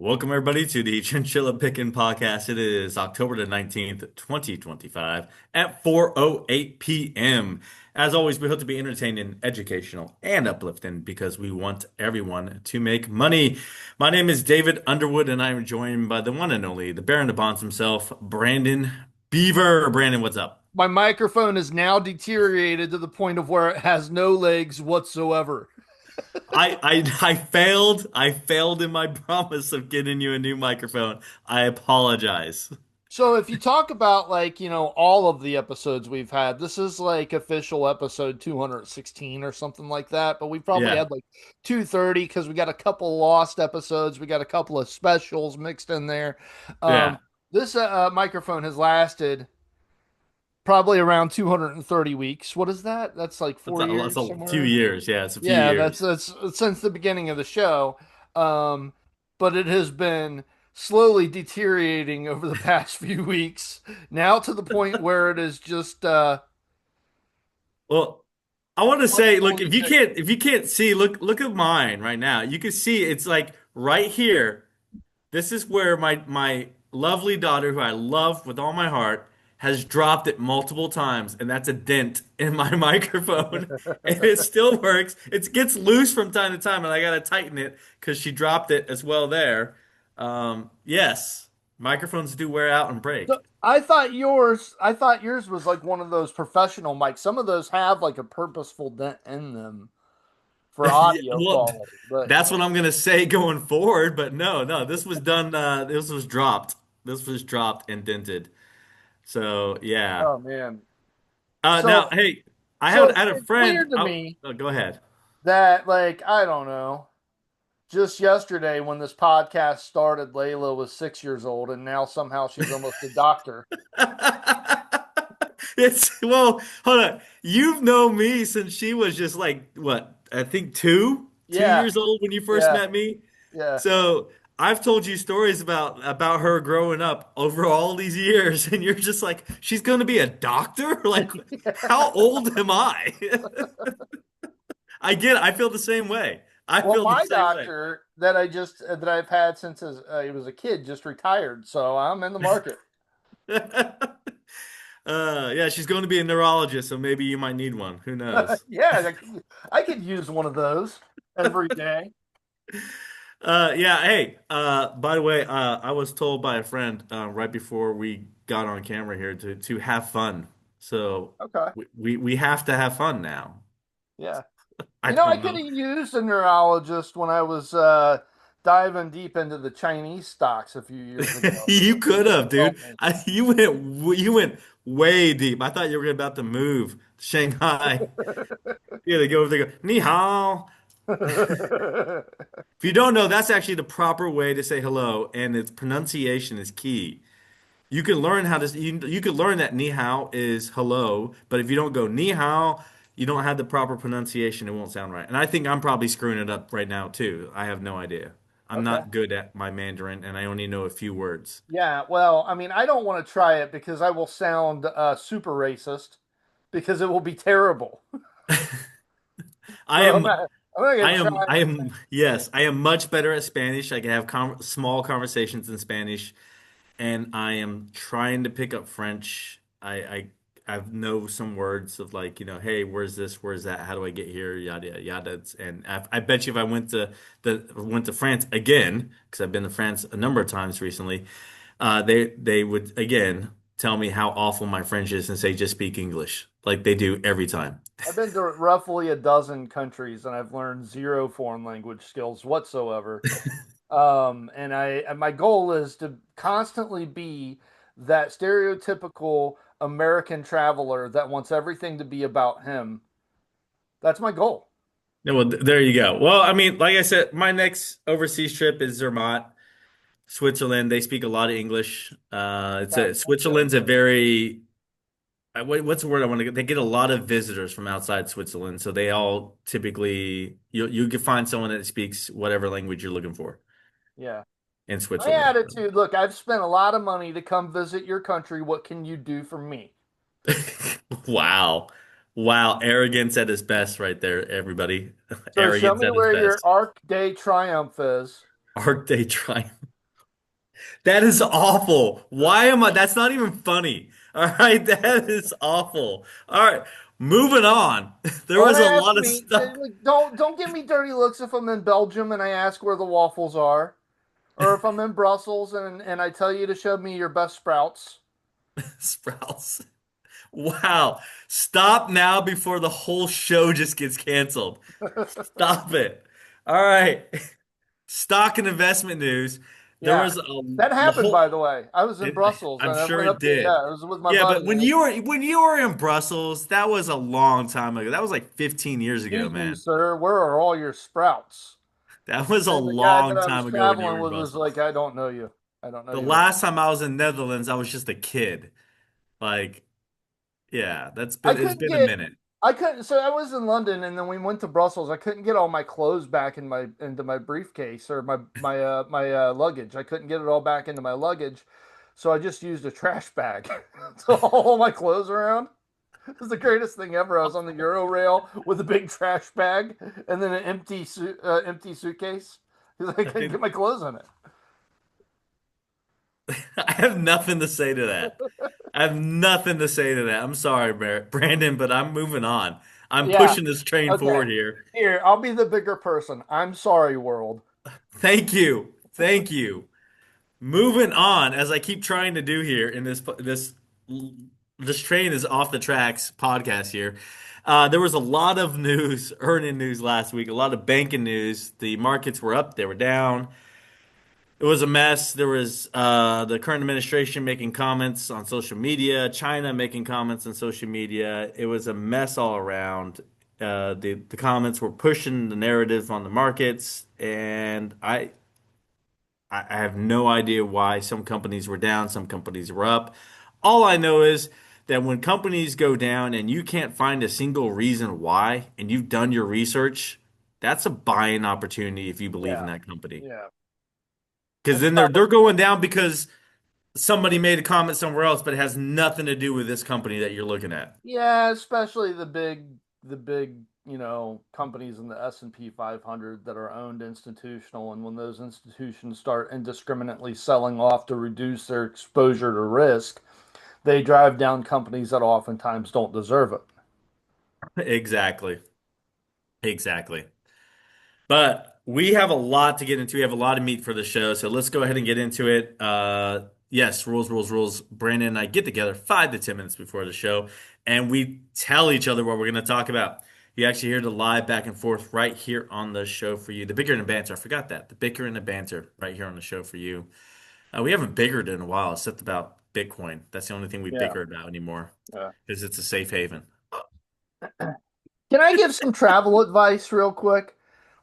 Welcome everybody to the Chinchilla Pickin' Podcast. It is October the 19th, 2025 at 4:08 p.m. As always, we hope to be entertaining, educational, and uplifting because we want everyone to make money. My name is David Underwood, and I am joined by the one and only, the Baron de Bonds himself, Brandon Beaver. Brandon, what's up? My microphone is now deteriorated to the point of where it has no legs whatsoever. I failed. I failed in my promise of getting you a new microphone. I apologize. So if you talk about all of the episodes we've had, this is like official episode 216 or something like that, but we probably Yeah. had like 230 because we got a couple lost episodes, we got a couple of specials mixed in there. Yeah. This microphone has lasted probably around 230 weeks. What is that? That's like That's 4 that's years a few somewhere. years. Yeah, it's a few Yeah, years. that's since the beginning of the show. Um, but it has been slowly deteriorating over the past few weeks, now to the point where it is just Well, I want to say, look, functionally sick. if you can't see, look at mine right now. You can see it's like right here. This is where my lovely daughter, who I love with all my heart, has dropped it multiple times, and that's a dent in my microphone. And it still works. It gets loose from time to time, and I gotta tighten it because she dropped it as well there. Yes, microphones do wear out and So break. I thought yours was like one of those professional mics. Some of those have like a purposeful dent in them for Yeah, audio well, quality. But that's what I'm gonna say going forward. But no, this was done. This was dropped. This was dropped and dented. So yeah. oh man. Now, So hey, so I had a it's friend. weird to me Oh, go ahead. that like I don't know. Just yesterday, when this podcast started, Layla was 6 years old, and now somehow she's almost a doctor. It's well, hold on. You've known me since she was just like what? I think two Yeah, years old when you first yeah, met me. yeah. So I've told you stories about her growing up over all these years, and you're just like, she's going to be a doctor? Like, how old am I? I get it. I feel the same way. I Well, feel the my same way. doctor that I've had since he was a kid just retired, so I'm in the market. Yeah, she's going to be a neurologist, so maybe you might need one. Who knows? Yeah, I could use one of those every day. Yeah, hey, by the way, I was told by a friend right before we got on camera here to have fun. So Okay, we have to have fun now. yeah. I I don't could know. have used a neurologist when I was diving deep into the Chinese stocks a few years ago. You They could could have, have helped dude. me. You went way deep. I thought you were about to move to Shanghai. Yeah, they go over there, go, ni hao. If you don't know, that's actually the proper way to say hello, and its pronunciation is key. You could learn that ni hao is hello, but if you don't go ni hao, you don't have the proper pronunciation, it won't sound right. And I think I'm probably screwing it up right now too. I have no idea. I'm Okay. not good at my Mandarin and I only know a few words. Yeah, well, I mean, I don't want to try it because I will sound super racist because it will be terrible. I So am I'm not gonna try. yes, I am much better at Spanish. I can have small conversations in Spanish, and I am trying to pick up French. I know some words of like, hey, where's this? Where's that? How do I get here? Yada yada yada. And I bet you if I went to France again, because I've been to France a number of times recently, they would again tell me how awful my French is and say just speak English, like they do every time. I've been to roughly a dozen countries and I've learned zero foreign language skills whatsoever. And my goal is to constantly be that stereotypical American traveler that wants everything to be about him. That's my goal. Yeah, well, there you go. Well, I mean, like I said, my next overseas trip is Zermatt, Switzerland. They speak a lot of English. That's really Switzerland's a good. very what's the word I want to get? They get a lot of visitors from outside Switzerland, so they all typically you can find someone that speaks whatever language you're looking for Yeah. in My Switzerland. attitude, look, I've spent a lot of money to come visit your country. What can you do for me? Wow. Wow, arrogance at its best right there, everybody. So show Arrogance me at its where your best. Arc de Triomphe is. Arc Day Triumph. That is awful. Why am I? That's not even funny. All right, that is awful. All right, moving on. There Don't was a ask lot of me. stuff. Like, don't give me dirty looks if I'm in Belgium and I ask where the waffles are, or if I'm in Brussels and I tell you to show me your best sprouts. Sprouts. Wow. Stop now before the whole show just gets canceled. Stop it. All right. Stock and investment news. There Yeah, was that the happened, by whole. the way. I was in Brussels I'm and I sure went it up there. did. Yeah, it was with my Yeah, buddy. but when you were in Brussels, that was a long time ago. That was like 15 years ago, Excuse me, man. sir. Where are all your sprouts? That was a And the guy that long I time was ago when you were traveling in with was like, Brussels. I don't know you. I don't know The you at all. last time I was in Netherlands, I was just a kid. Like, yeah, I it's couldn't been a get minute. I couldn't so I was in London and then we went to Brussels. I couldn't get all my clothes back in my into my briefcase or my luggage. I couldn't get it all back into my luggage. So I just used a trash bag to haul all my clothes around. It was the greatest thing ever. I was on the Euro rail with a big trash bag and then an empty suitcase because I I couldn't get mean, my clothes in it. I have nothing to say to that. I have nothing to say to that. I'm sorry, Brandon, but I'm moving on. I'm Yeah. pushing this train Okay. forward here. Here, I'll be the bigger person. I'm sorry, world. Thank you. Thank you. Moving on, as I keep trying to do here in this train is off the tracks podcast here. There was a lot of news, earning news last week, a lot of banking news. The markets were up, they were down. It was a mess. There was the current administration making comments on social media, China making comments on social media. It was a mess all around. The comments were pushing the narrative on the markets, and I have no idea why some companies were down, some companies were up. All I know is that when companies go down and you can't find a single reason why, and you've done your research, that's a buying opportunity if you believe in Yeah. that company. Yeah. Because That's then they're going down because somebody made a comment somewhere else, but it has nothing to do with this company that you're looking at. Yeah, especially the big, companies in the S&P 500 that are owned institutional, and when those institutions start indiscriminately selling off to reduce their exposure to risk, they drive down companies that oftentimes don't deserve it. Exactly. Exactly. But we have a lot to get into. We have a lot of meat for the show, so let's go ahead and get into it. Yes, rules, rules, rules. Brandon and I get together 5 to 10 minutes before the show, and we tell each other what we're going to talk about. You actually hear the live back and forth right here on the show for you. The bicker and the banter. I forgot that. The bicker and the banter right here on the show for you. We haven't bickered in a while, except about Bitcoin. That's the only thing we Yeah. bicker about anymore Yeah. because it's a safe haven. Can I give some travel advice real quick?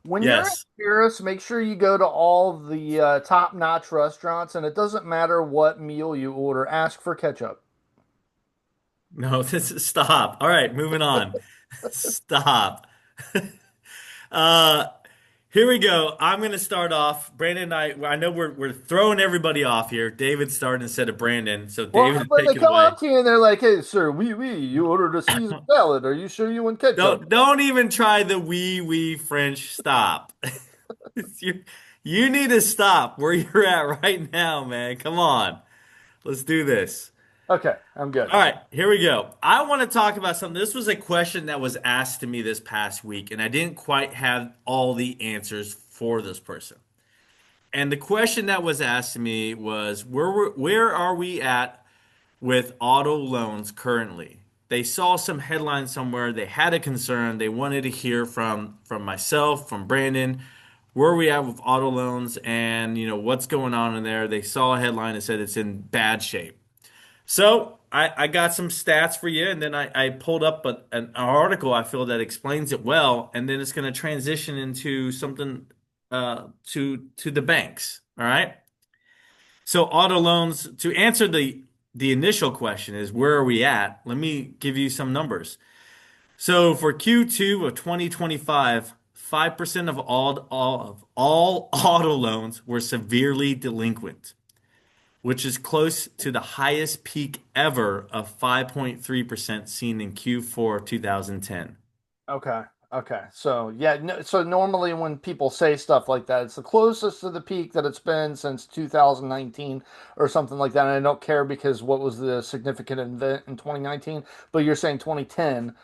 When you're in Yes. Paris, make sure you go to all the top-notch restaurants, and it doesn't matter what meal you order, ask for ketchup. No, this is stop. All right, moving on. Stop. Uh, here we go. I'm going to start off. Brandon and I know we're throwing everybody off here. David started instead of Brandon, so Well, David, when they take it come away. up to you and they're like, "Hey, sir, you ordered a Caesar salad. Are you sure you want ketchup?" Don't even try the wee French. Stop. You you need to stop where you're at right now, man. Come on. Let's do this. Okay, I'm good. All right, here we go. I want to talk about something. This was a question that was asked to me this past week, and I didn't quite have all the answers for this person. And the question that was asked to me was, where are we at with auto loans currently? They saw some headline somewhere, they had a concern, they wanted to hear from myself, from Brandon, where are we at with auto loans and what's going on in there. They saw a headline that said it's in bad shape. So I got some stats for you, and then I pulled up an article I feel that explains it well, and then it's going to transition into something to the banks. All right. So auto loans, to answer the initial question is where are we at? Let me give you some numbers. So for Q2 of 2025, 5% of all auto loans were severely delinquent, which is close to the highest peak ever of 5.3% seen in Q4 of 2010. Okay. Okay. So yeah, no, so normally when people say stuff like that, it's the closest to the peak that it's been since 2019 or something like that. And I don't care because what was the significant event in 2019? But you're saying 2010,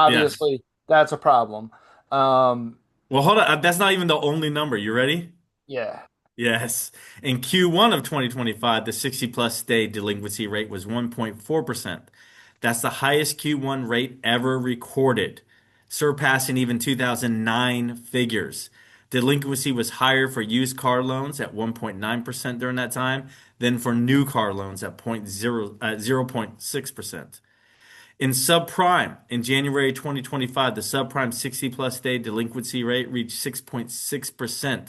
Yes. obviously that's a problem. Um, Well, hold on. That's not even the only number. You ready? yeah. Yes. In Q1 of 2025, the 60 plus day delinquency rate was 1.4%. That's the highest Q1 rate ever recorded, surpassing even 2009 figures. Delinquency was higher for used car loans at 1.9% during that time than for new car loans at 0.6%. In subprime, in January 2025, the subprime 60 plus day delinquency rate reached 6.6%,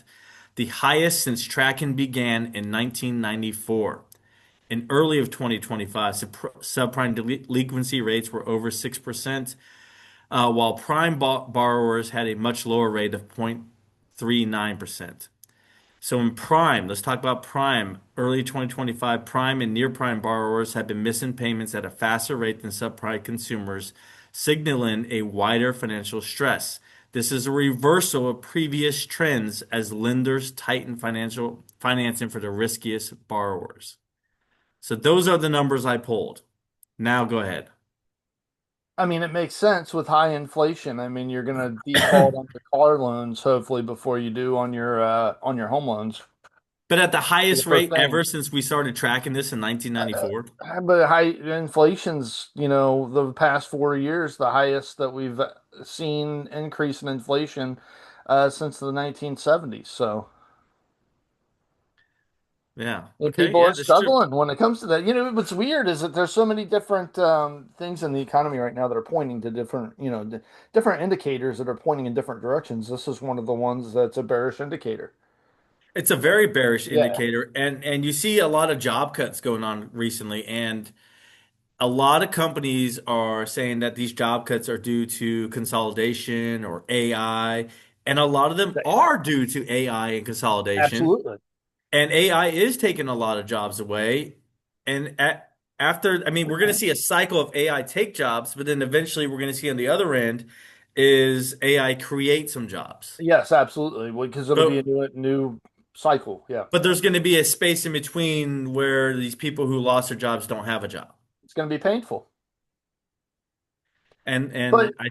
the highest since tracking began in 1994. In early of 2025, subprime delinquency rates were over 6%, while prime borrowers had a much lower rate of 0.39%. So in prime, let's talk about prime. Early 2025, prime and near prime borrowers have been missing payments at a faster rate than subprime consumers, signaling a wider financial stress. This is a reversal of previous trends as lenders tighten financial financing for the riskiest borrowers. So those are the numbers I pulled. Now go ahead. I mean, it makes sense with high inflation. I mean, you're going to default on your car loans hopefully before you do on your home loans. But at the The highest first rate ever thing. since we started tracking this in 1994. But high inflation's, the past 4 years, the highest that we've seen increase in inflation since the 1970s. So Yeah. and Okay. people Yeah, are that's true. struggling when it comes to that. What's weird is that there's so many different things in the economy right now that are pointing to different, different indicators that are pointing in different directions. This is one of the ones that's a bearish indicator. It's a very bearish Yeah, indicator, and you see a lot of job cuts going on recently, and a lot of companies are saying that these job cuts are due to consolidation or AI, and a lot of them are due to AI and consolidation. absolutely. And AI is taking a lot of jobs away. And after, I mean, we're going to see a cycle of AI take jobs, but then eventually we're going to see on the other end is AI create some jobs. Yes, absolutely. Because it'll be a But new cycle. Yeah, But there's going to be a space in between where these people who lost their jobs don't have a job. it's going to be painful. And But and I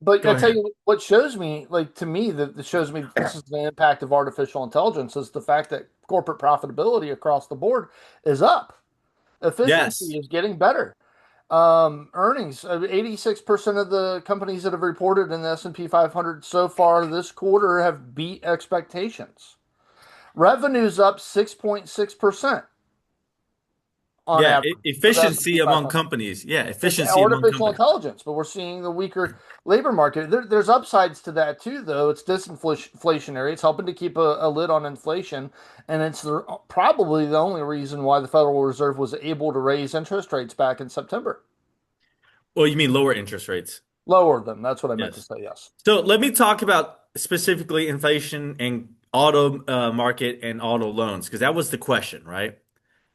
But go I tell ahead. you what shows me, like to me, that shows me this is the impact of artificial intelligence is the fact that corporate profitability across the board is up. Yes. Efficiency is getting better. Earnings, 86% of the companies that have reported in the S&P 500 so far this quarter have beat expectations. Revenue's up 6.6% on Yeah, average for the efficiency S&P among 500. companies. Yeah, It's efficiency among artificial companies. intelligence, but we're seeing the weaker labor market. There's upsides to that too, though. It's disinflationary. It's helping to keep a lid on inflation, and it's probably the only reason why the Federal Reserve was able to raise interest rates back in September. Well, you mean lower interest rates? Lower them. That's what I meant to Yes. say. Yes. So let me talk about specifically inflation and auto market and auto loans because that was the question, right?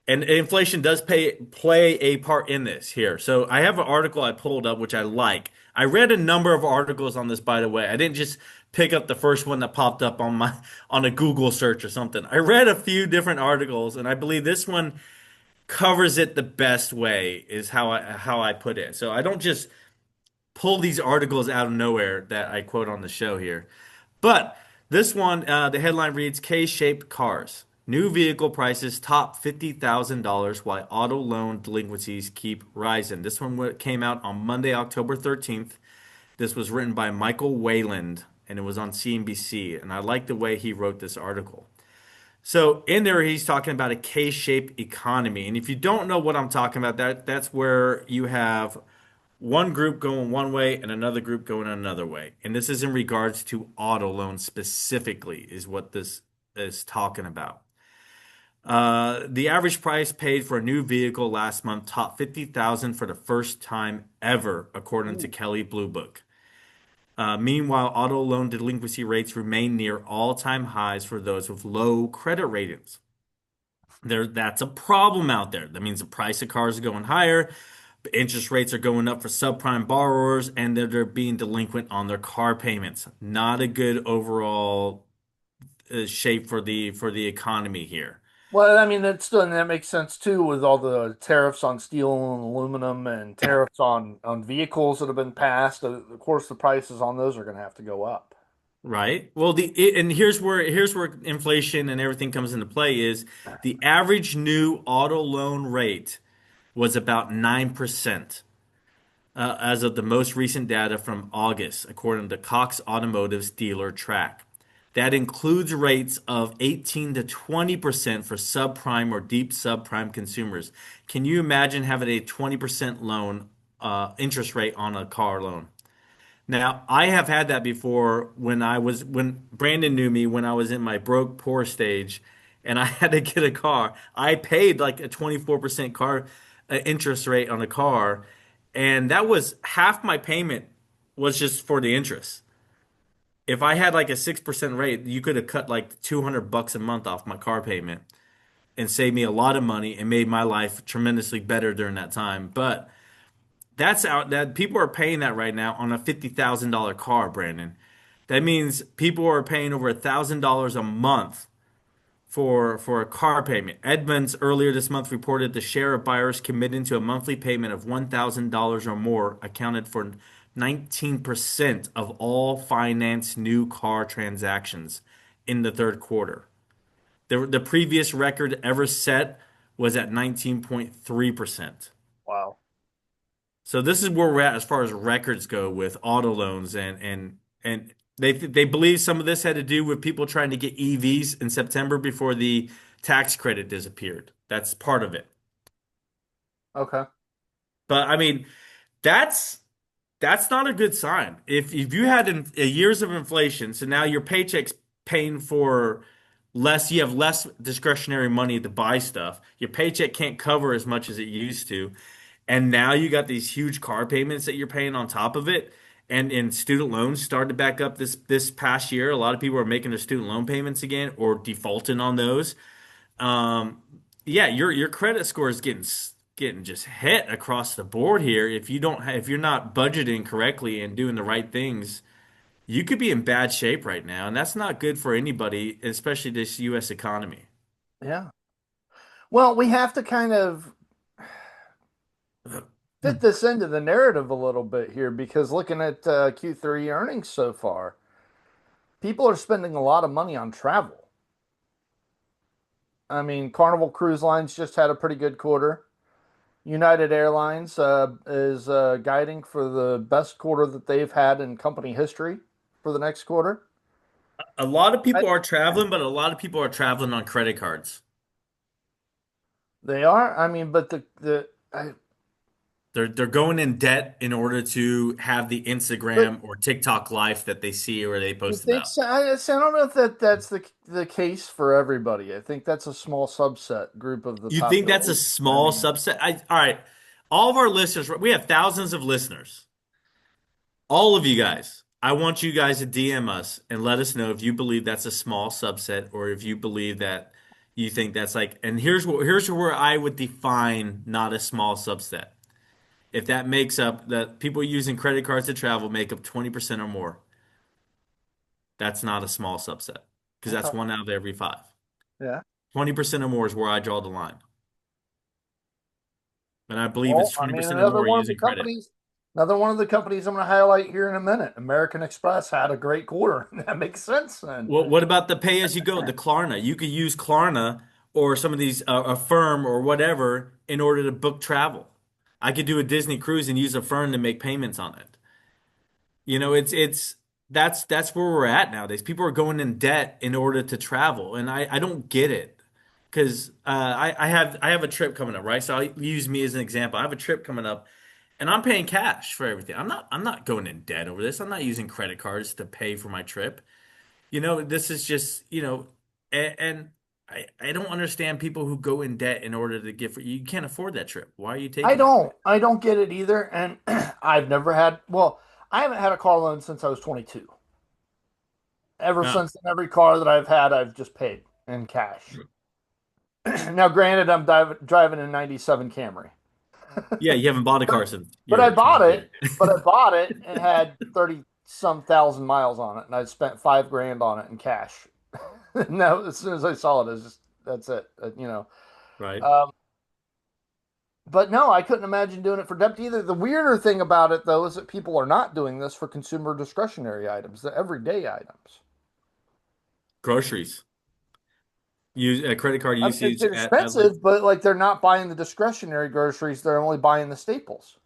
And inflation does play a part in this here. So I have an article I pulled up which I like. I read a number of articles on this, by the way. I didn't just pick up the first one that popped up on my on a Google search or something. I read a few different articles, and I believe this one covers it the best way, is how I put it. So I don't just pull these articles out of nowhere that I quote on the show here. But this one, the headline reads K-shaped cars. New vehicle prices top $50,000 while auto loan delinquencies keep rising. This one came out on Monday, October 13th. This was written by Michael Wayland and it was on CNBC. And I like the way he wrote this article. So in there, he's talking about a K-shaped economy. And if you don't know what I'm talking about, that's where you have one group going one way and another group going another way. And this is in regards to auto loans specifically, is what this is talking about. The average price paid for a new vehicle last month topped 50,000 for the first time ever, according to Ooh. Kelley Blue Book. Meanwhile, auto loan delinquency rates remain near all-time highs for those with low credit ratings. That's a problem out there. That means the price of cars is going higher, Interest rates are going up for subprime borrowers, and they're being delinquent on their car payments. Not a good overall shape for the economy here. Well, I mean, that's still, and that makes sense too with all the tariffs on steel and aluminum and tariffs on vehicles that have been passed. Of course, the prices on those are going to have to go up. Right. Well, and here's where inflation and everything comes into play is the average new auto loan rate was about 9%, as of the most recent data from August, according to Cox Automotive's dealer track. That includes rates of 18 to 20% for subprime or deep subprime consumers. Can you imagine having a 20% loan interest rate on a car loan? Now, I have had that before when Brandon knew me when I was in my broke poor stage and I had to get a car. I paid like a 24% car interest rate on a car, and that was half my payment was just for the interest. If I had like a 6% rate, you could have cut like $200 a month off my car payment and saved me a lot of money and made my life tremendously better during that time. But that's out that people are paying that right now on a $50,000 car, Brandon. That means people are paying over $1,000 a month for a car payment. Edmunds earlier this month reported the share of buyers committing to a monthly payment of $1,000 or more accounted for 19% of all financed new car transactions in the third quarter. The previous record ever set was at 19.3%. Wow. So this is where we're at as far as records go with auto loans and they believe some of this had to do with people trying to get EVs in September before the tax credit disappeared. That's part of it. Okay. But I mean, that's that's not a good sign. If you had years of inflation, so now your paycheck's paying for less, you have less discretionary money to buy stuff. Your paycheck can't cover as much as it used to. And now you got these huge car payments that you're paying on top of it. And student loans started back up this past year. A lot of people are making their student loan payments again or defaulting on those. Um, yeah, your credit score is getting just hit across the board here. If you're not budgeting correctly and doing the right things, you could be in bad shape right now, and that's not good for anybody, especially this U.S. economy. Yeah. Well, we have to kind of fit this into the narrative a little bit here because looking at Q3 earnings so far, people are spending a lot of money on travel. I mean, Carnival Cruise Lines just had a pretty good quarter. United Airlines is guiding for the best quarter that they've had in company history for the next quarter. A lot of I, people are traveling, but a lot of people are traveling on credit cards. they are. I mean, but the They're going in debt in order to have the but Instagram or TikTok life that they see or they you post think about. so? I don't know if that's the case for everybody. I think that's a small subset group of the You think that's a population. I small mean, subset? All right. All of our listeners, we have thousands of listeners. All of you guys, I want you guys to DM us and let us know if you believe that's a small subset or if you believe that you think that's like, and here's where I would define not a small subset. If that makes up that people using credit cards to travel make up 20% or more, that's not a small subset because okay, that's one out of every five. yeah. 20% or more is where I draw the line. And I believe Well, it's I mean, 20% or more using credit. another one of the companies I'm going to highlight here in a minute. American Express had a great quarter. That makes sense then. What about the pay as you go, the Klarna? You could use Klarna or some of these Affirm or whatever in order to book travel. I could do a Disney cruise and use Affirm to make payments on it. It's that's where we're at nowadays. People are going in debt in order to travel, and I don't get it because I have a trip coming up, right? So I'll use me as an example. I have a trip coming up, and I'm paying cash for everything. I'm not going in debt over this. I'm not using credit cards to pay for my trip. This is just, and I don't understand people who go in debt in order to get, you can't afford that trip. Why are you taking that? I don't get it either. And I've never had, well, I haven't had a car loan since I was 22. Ever Uh, since then, every car that I've had, I've just paid in cash. Now, granted, I'm driving a 97 Camry. Yeah, you haven't bought a car since But you're I a bought teenager. it, but I bought it and had 30 some thousand miles on it, and I spent 5 grand on it in cash. No, as soon as I saw it, it's just that's it. Right? Um, but no, I couldn't imagine doing it for debt either. The weirder thing about it, though, is that people are not doing this for consumer discretionary items, the everyday items. Groceries. Use credit card I mean, it's usage at like expensive, but like they're not buying the discretionary groceries; they're only buying the staples.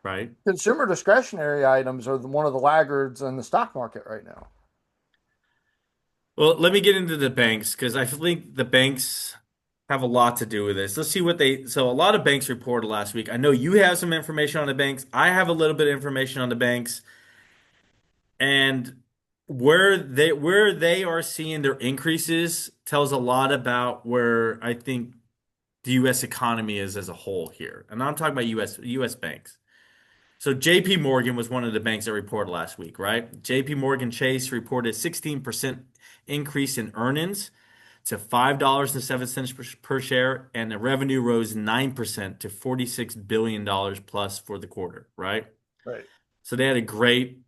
right. Consumer discretionary items are one of the laggards in the stock market right now. Well, let me get into the banks because I think the banks have a lot to do with this. Let's see what they. So a lot of banks reported last week. I know you have some information on the banks. I have a little bit of information on the banks, and where they are seeing their increases tells a lot about where I think the U.S. economy is as a whole here. And I'm talking about U.S. banks. So JP Morgan was one of the banks that reported last week, right? JP Morgan Chase reported 16% increase in earnings to $5.07 per share, and the revenue rose 9% to $46 billion plus for the quarter, right? Right. So they had a great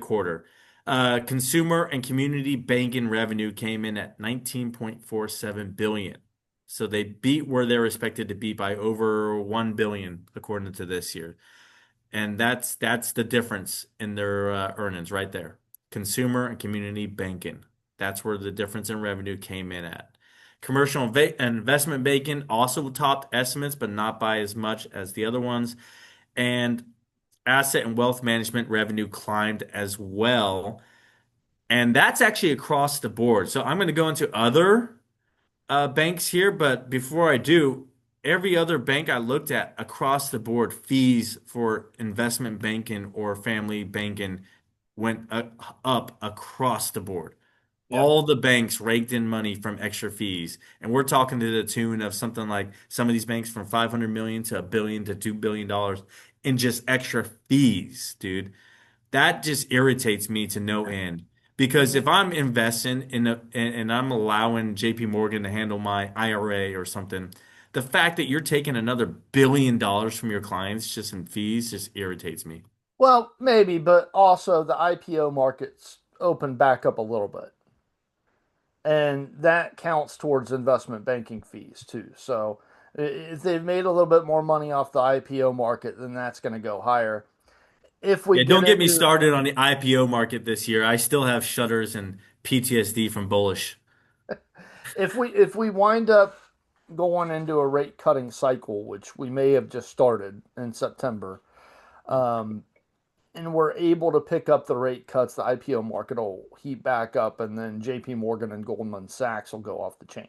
quarter. Consumer and community banking revenue came in at 19.47 billion. So they beat where they're expected to be by over 1 billion according to this year. And that's the difference in their earnings right there. Consumer and community banking. That's where the difference in revenue came in at. Commercial and investment banking also topped estimates, but not by as much as the other ones. And asset and wealth management revenue climbed as well. And that's actually across the board. So I'm going to go into other banks here, but before I do, every other bank I looked at across the board, fees for investment banking or family banking went up across the board. Yeah. All the banks raked in money from extra fees, and we're talking to the tune of something like some of these banks from 500 million to a billion to $2 billion in just extra fees, dude. That just irritates me to no end. Because if I'm investing and I'm allowing JP Morgan to handle my IRA or something, the fact that you're taking another $1 billion from your clients just in fees just irritates me. Well, maybe, but also the IPO markets opened back up a little bit. And that counts towards investment banking fees too. So if they've made a little bit more money off the IPO market, then that's going to go higher. If we Yeah, get don't get me into started on the IPO market this year. I still have shudders and PTSD from bullish. if we wind up going into a rate cutting cycle, which we may have just started in September, um, and we're able to pick up the rate cuts, the IPO market will heat back up, and then J.P. Morgan and Goldman Sachs will go off the chain.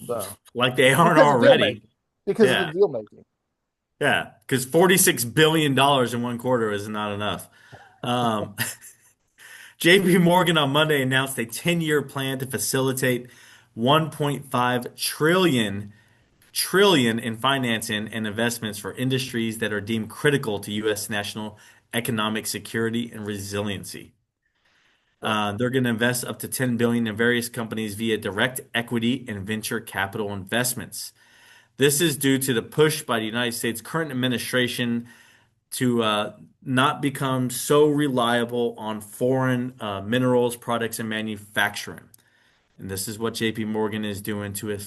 So Like they aren't because of deal making, already. because of the Yeah. deal making. Yeah, because $46 billion in one quarter is not enough. Um, JP Morgan on Monday announced a 10-year plan to facilitate 1.5 trillion in financing and investments for industries that are deemed critical to U.S. national economic security and resiliency. Right. They're going to invest up to 10 billion in various companies via direct equity and venture capital investments. This is due to the push by the United States current administration to not become so reliable on foreign minerals, products, and manufacturing. And this is what JP Morgan is doing to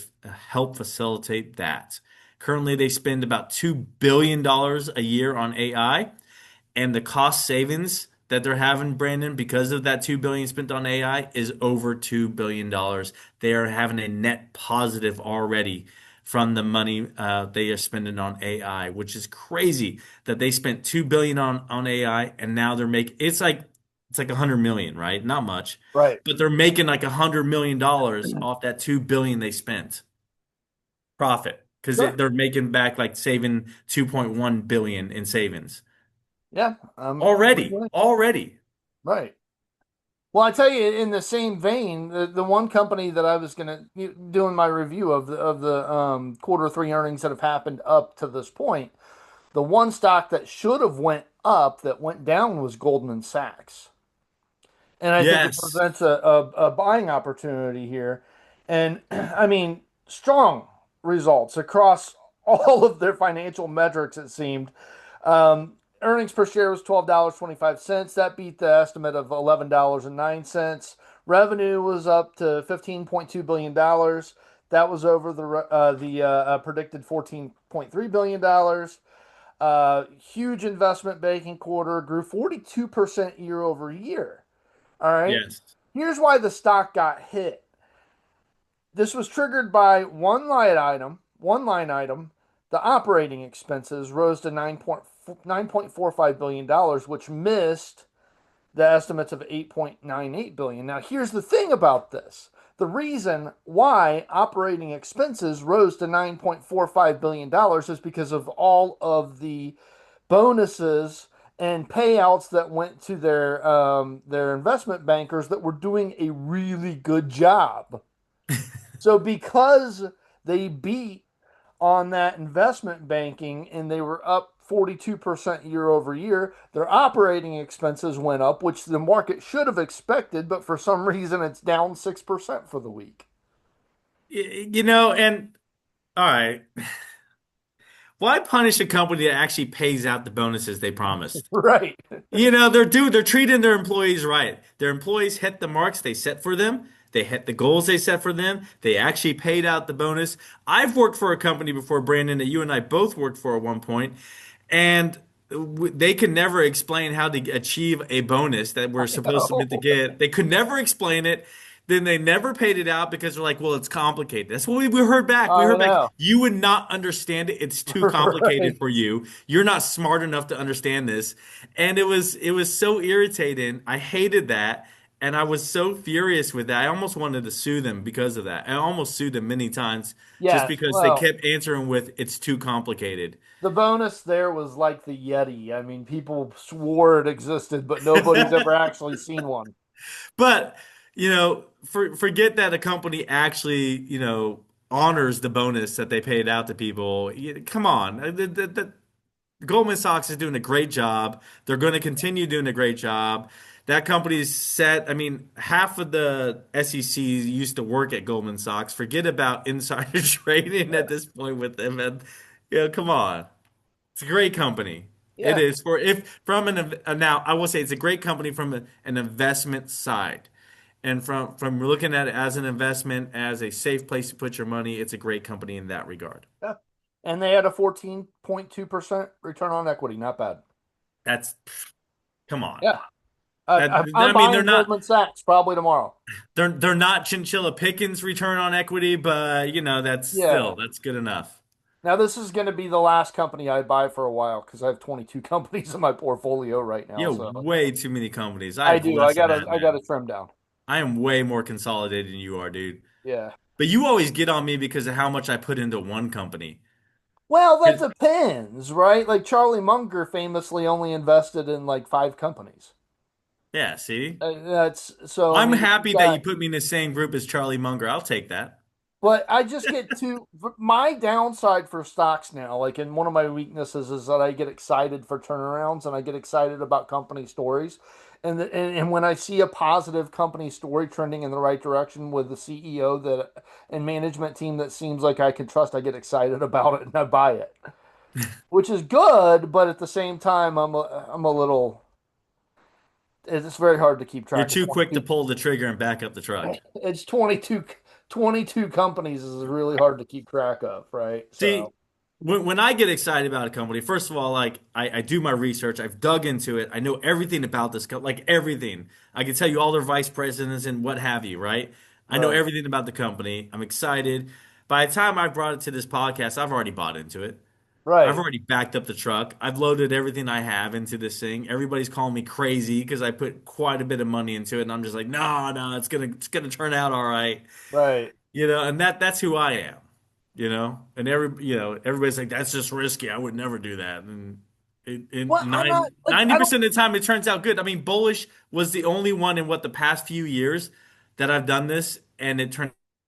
help facilitate that. Currently, they spend about $2 billion a year on AI, and the cost savings that they're having, Brandon, because of that 2 billion spent on AI is over $2 billion. They are having a net positive already from the money they are spending on AI, which is crazy that they spent 2 billion on AI and now they're making it's like 100 million, right? Not much, Right. but they're making like $100 million off that 2 billion they spent profit because Sure. they're making back like saving 2.1 billion in savings. Yeah. Already, already. Right. Well, I tell you, in the same vein, the one company that I was gonna doing my review of the quarter three earnings that have happened up to this point, the one stock that should have went up that went down was Goldman Sachs, and I think it Yes. presents a buying opportunity here, and I mean strong results across all of their financial metrics, it seemed. Earnings per share was $12.25. That beat the estimate of $11.09. Revenue was up to $15.2 billion dollars. That was over the predicted $14.3 billion dollars. Huge investment banking quarter, grew 42% year over year. All right. Yes. Here's why the stock got hit. This was triggered by one line item. The operating expenses rose to $9.45 billion dollars, which missed the estimates of 8.98 billion. Now, here's the thing about this. The reason why operating expenses rose to $9.45 billion dollars is because of all of the bonuses and payouts that went to their investment bankers that were doing a really good job. So because they beat on that investment banking and they were up 42% year over year, their operating expenses went up, which the market should have expected, but for some reason it's down 6% for the week. And all right. Why punish a company that actually pays out the bonuses they promised? Right. They're treating their employees right. Their employees hit the marks they set for them. They hit the goals they set for them. They actually paid out the bonus. I've worked for a company before, Brandon, that you and I both worked for at one point, and they could never explain how to achieve a bonus that we're supposed to meant to Oh, get. They could never explain it. Then they never paid it out because they're like, well, it's complicated. That's what we heard back. We I heard back, know. you would not understand it. It's too complicated Right. for you. You're not smart enough to understand this. And it was so irritating. I hated that. And I was so furious with that. I almost wanted to sue them because of that. I almost sued them many times just Yes. because they Well, kept answering with, it's too complicated. the bonus there was like the Yeti. I mean, people swore it existed, but nobody's ever actually seen one. But, forget that a company actually, honors the bonus that they paid out to people. Come on. Goldman Sachs is doing a great job. They're going to continue doing a great job. That company's set. I mean, half of the SEC used to work at Goldman Sachs. Forget about insider trading at this point with them. And, come on. It's a great company. It Yeah. is for if from now I will say it's a great company from an investment side. And from looking at it as an investment, as a safe place to put your money, it's a great company in that regard. Yeah. And they had a 14.2% return on equity. Not bad. That's come on. Yeah. That I'm I mean buying Goldman Sachs probably tomorrow. they're not Chinchilla Pickens return on equity, but Yeah. that's good enough. Now, this is going to be the last company I buy for a while because I have 22 companies in my portfolio right now. You have So way too many companies. I I have do. less than that, I gotta man. trim down. I am way more consolidated than you are, dude. Yeah. But you always get on me because of how much I put into one company. Well, that depends, right? Like Charlie Munger famously only invested in like five companies. Yeah, see? That's so. I I'm mean, you happy that you got, put me in the same group as Charlie Munger. I'll take that. but I just get too. My downside for stocks now, like, and one of my weaknesses is that I get excited for turnarounds and I get excited about company stories. And when I see a positive company story trending in the right direction with the CEO that and management team that seems like I can trust, I get excited about it and I buy it, which is good. But at the same time, I'm a little. It's very hard to keep You're track of too quick to 22. pull the trigger and back up the truck. It's 22 companies is really hard to keep track of, right? See, So, when I get excited about a company, first of all, like I do my research, I've dug into it, I know everything about this company, like everything. I can tell you all their vice presidents and what have you, right? I know right, everything about the company. I'm excited. By the time I brought it to this podcast, I've already bought into it. I've right, already backed up the truck. I've loaded everything I have into this thing. Everybody's calling me crazy because I put quite a bit of money into it, and I'm just like, no, no, it's gonna turn out all right. right. And that's who I am. And everybody's like, that's just risky. I would never do that. And Well, I'm not like ninety I don't. percent of the time, it turns out good. I mean, bullish was the only one in what the past few years that I've done this, and it turned